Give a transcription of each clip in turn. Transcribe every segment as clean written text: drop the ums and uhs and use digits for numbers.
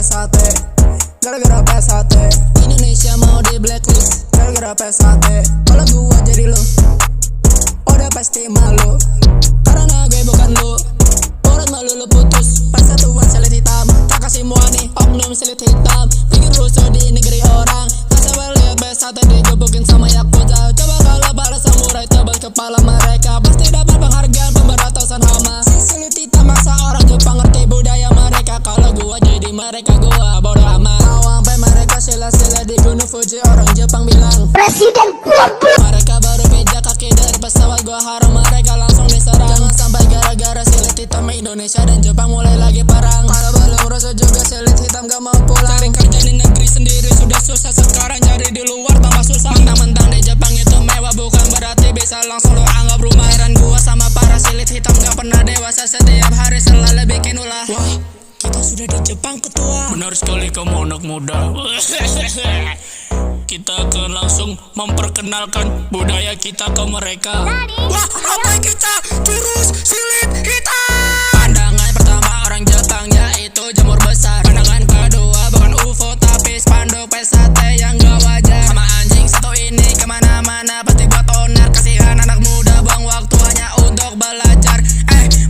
PSAT, gara-gara PSAT. Indonesia mau di blacklist gara-gara PSAT. Kalau gua jadi lo, udah pasti malu, karena gue bukan lo. Urat malu lo putus, persatuan selit hitam. Tak kasih muani, oknum selit hitam. Bikin rusuh di negeri orang. Kasih lihat PSAT digebukin sama Yakuza. Coba kalau para samurai tebal kepala mereka, pasti dapat penghargaan pemberantasan hama. Si selit hitam maksa orang Jepang ngerti budaya mereka. Kalau gua jadi mereka, gua bodo amat. Mau sampai mereka sila-sila di gunung Fuji, orang Jepang bilang Presiden goblok. Mereka baru pijak kaki dari pesawat, gua haram mereka langsung diserang. Jangan sampai gara-gara silit hitam Indonesia dan Jepang mulai lagi perang. Kalau belum rusuh juga silit hitam gak mau pulang. Cari kerja di negeri sendiri sudah susah, sekarang jadi di luar tambah susah. Mentang-mentang di Jepang itu mewah bukan berarti bisa langsung lo anggap rumah. Heran gua sama para silit hitam gak pernah dewasa, setiap hari selalu bikin ulah. Wah, kita sudah di Jepang ketua. Benar sekali kamu anak muda. Kita akan langsung memperkenalkan budaya kita ke mereka. Wah, apa kita? Jurus silit hitam. Pandangan pertama orang Jepang yaitu jamur besar. Pandangan kedua bukan UFO tapi spanduk PSAT yang gak wajar. Sama anjing satu ini kemana-mana pasti buat onar. Kasihan anak muda buang waktu hanya untuk belajar.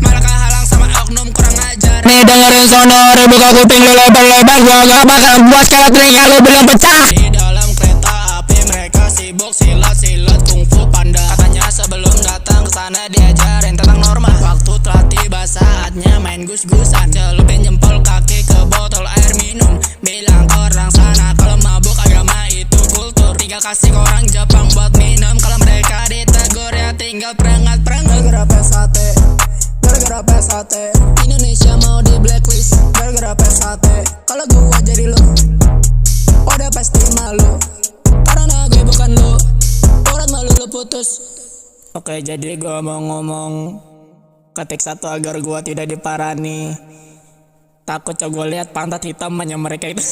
Malah kehalang sama oknum kurang ajar. Nih dengerin sonor, buka kuping lu lebar-lebar. Gua gak bakal buat kalau telinga lu belum pecah. Di dalam kereta api mereka sibuk silat-silat kungfu panda. Katanya sebelum datang kesana diajarin tentang norma. Waktu telah tiba saatnya main gus-gusan. Celupin jempol kaki ke botol air minum. Bilang ke orang sana kalau mabuk agama itu kultur. Tinggal kasih ke orang Jepang buat minum. Kalau mereka ditegur ya tinggal perengat-perengat. Gara-gara PSAT, gara-gara PSAT. Indonesia mau di blacklist gara-gara PSAT. Kalau gua jadi lo, udah pasti malu, karena gue bukan lo. Urat malu lo putus. Oke, jadi gua mau ngomong ketik satu agar gua tidak diparani. Takut coba lihat pantat hitam mereka itu.